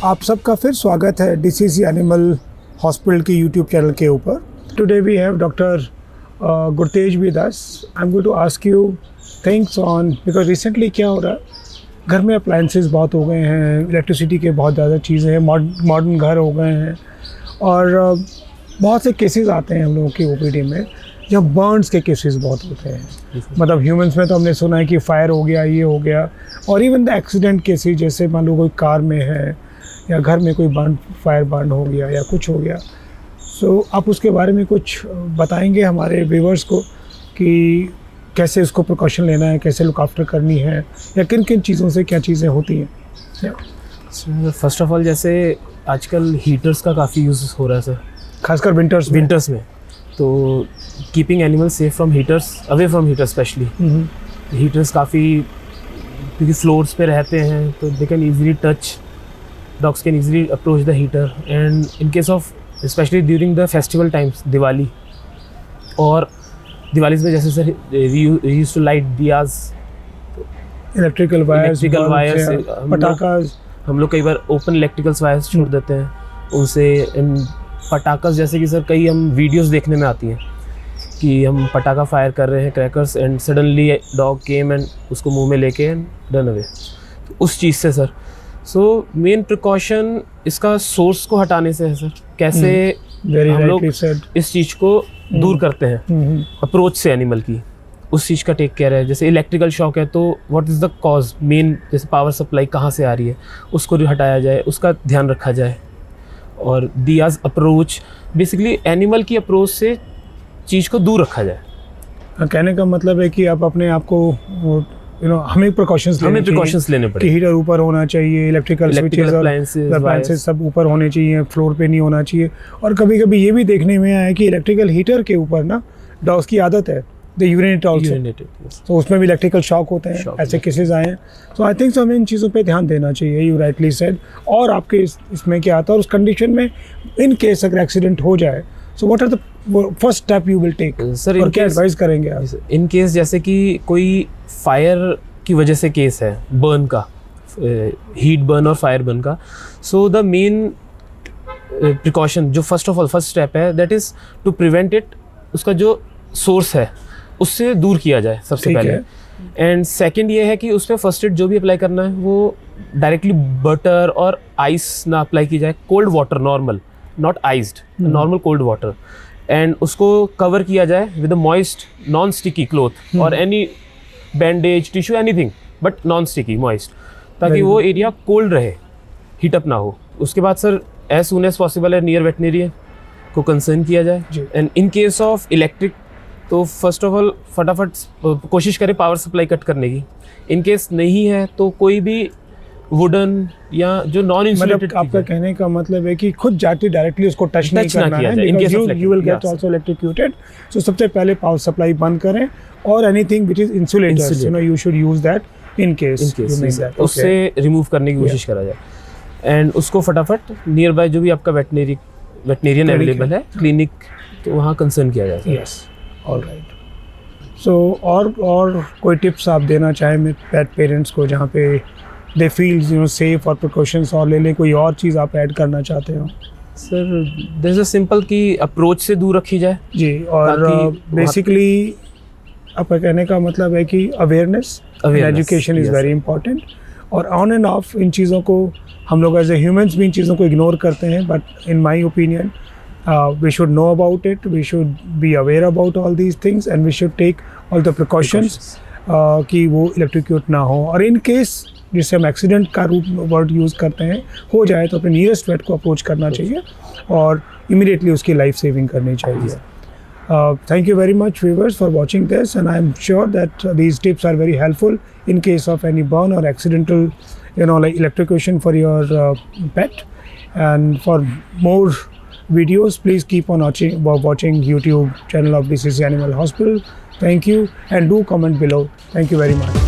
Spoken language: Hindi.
आप सबका फिर स्वागत है डीसीसी एनिमल हॉस्पिटल के यूट्यूब चैनल के ऊपर। Today we have doctor Gurtej with us. I am going to ask you things on because recently क्या हो रहा है, घर में अप्लायंसेस बहुत हो गए हैं, इलेक्ट्रिसिटी के बहुत ज़्यादा चीज़ें हैं, मॉडर्न घर हो गए हैं और बहुत से केसेस आते हैं हम लोगों की ओपीडी में जब बर्न्स के केसेस बहुत होते हैं। मतलब ह्यूमंस में तो हमने सुना है कि फायर हो गया, ये हो गया, और इवन द एक्सीडेंट केसेस, जैसे मान लो कोई कार में है या घर में कोई फायर बर्न हो गया या कुछ हो गया। सो आप उसके बारे में कुछ बताएंगे हमारे व्यूअर्स को कि कैसे उसको प्रिकॉशन लेना है, कैसे लुक आफ्टर करनी है, या किन किन चीज़ों से क्या चीज़ें होती हैं? फर्स्ट ऑफ ऑल, जैसे आजकल हीटर्स का काफ़ी यूज़ हो रहा है सर, खासकर विंटर्स में। तो keeping animals safe from heaters, away from heaters specially. Heaters काफ़ी, क्योंकि फ्लोर्स पे रहते हैं तो they can easily touch, dogs can easily approach the heater. And in case of specially during the festival times, Diwali और दिवाली में जैसे sir used to light diyas, electrical wires, पटाखास। हम लोग कई बार ओपन इलेक्ट्रिकल वायर्स छोड़ देते हैं उनसे। पटाखास जैसे कि सर कई हम वीडियोस देखने में आती हैं कि हम पटाखा फायर कर रहे हैं, crackers, and suddenly dog came and उसको मुंह में लेके एंड रन अवे। तो उस चीज़ से सर, सो मेन प्रिकॉशन इसका सोर्स को हटाने से है सर। कैसे हम लोग इस चीज़ को दूर करते हैं अप्रोच से एनिमल की, उस चीज़ का टेक केयर है। जैसे इलेक्ट्रिकल शॉक है तो what is the cause, main जैसे पावर सप्लाई कहाँ से आ रही है उसको हटाया जाए, उसका ध्यान रखा जाए। और दियाज अप्रोच, बेसिकली एनिमल की अप्रोच से चीज़ को दूर रखा जाए। कहने का मतलब है कि आप अपने आप को हमें प्रिकॉशंस लेने पड़े। हीटर ऊपर होना चाहिए, इलेक्ट्रिकल स्विचेस, अप्लायंसेस सब ऊपर होने चाहिए, फ्लोर पे नहीं होना चाहिए। और कभी कभी ये भी देखने में आया है कि इलेक्ट्रिकल हीटर के ऊपर ना डॉग्स की आदत है, दे यूरिनेट आल्सो, तो उसमें भी इलेक्ट्रिकल शॉक होते हैं, ऐसे केसेस आए हैं। सो आई थिंक हमें इन चीज़ों पे ध्यान देना चाहिए, यू राइटली सेड। और आपके इसमें क्या आता है, उस कंडीशन में इन केस अगर एक्सीडेंट हो जाए, so what are the first step you will take sir? और क्या एडवाइस करेंगे आप इन केस, जैसे कि कोई फायर की वजह से केस है, बर्न का, हीट बर्न और फायर बर्न का। सो द मेन प्रिकॉशन जो फर्स्ट स्टेप है, that is to prevent it. उसका जो सोर्स है उससे दूर किया जाए सबसे पहले। एंड सेकंड ये है कि उस पर फर्स्ट एड जो भी अप्लाई करना है वो डायरेक्टली बटर और आइस ना अप्लाई की जाए, cold water, normal, not iced, normal cold water. And उसको कवर किया जाए with a moist non sticky cloth और any bandage, tissue, anything but non sticky, moist, ताकि वो एरिया कोल्ड रहे, हीट अप ना हो। उसके बाद sir as soon as possible है नियर वेटनेरियन को कंसर्न किया जाए। And in case of electric तो फर्स्ट ऑफ ऑल फटाफट कोशिश करें पावर सप्लाई कट करने की। इन केस नहीं है तो कोई भी वुडन या जो नॉन इंसुलेटेड, मतलब आपका कहने का मतलब है कि खुद जाके डायरेक्टली उसको टच नहीं करना है, because you will get also electrocuted. So सबसे पहले पावर सप्लाई बंद करें, और anything which is insulated, you should use that in case you need that, उससे रिमूव करने की कोशिश करा जाए। एंड उसको फटाफट नियर बाय जो भी आपका वेटनेरियन अवेलेबल है, क्लिनिक, तो वहाँ कंसर्न किया जाए। Yes, alright. सो और कोई टिप्स आप देना चाहें पेट पेरेंट्स को जहाँ पे दे फील सेफ और प्रिकॉशंस और ले लें? कोई और चीज़ आप ऐड करना चाहते हो? Sir there is a simple कि अप्रोच से दूर रखी जाए जी। और बेसिकली आपका कहने का मतलब है कि awareness, education is very important. और ऑन एंड ऑफ इन चीज़ों को हम लोग एज ए ह्यूमंस भी इन चीज़ों को इग्नोर करते हैं, but in my opinion we should know about it, we should be aware about all these things, and we should take all the precautions कि वो इलेक्ट्रिक्यूट ना हो। और इन केस जिससे हम एक्सीडेंट का वर्ड यूज़ करते हैं हो जाए तो अपने नियरेस्ट वेट को अप्रोच करना चाहिए और इमीडिएटली उसकी लाइफ सेविंग करनी चाहिए। Thank you very much viewers for watching this, and I am sure that these tips are very helpful in case of any burn or accidental like electrocution for your pet. And for more videos, please keep on watching YouTube channel of DCC Animal Hospital. Thank you, and do comment below. Thank you very much.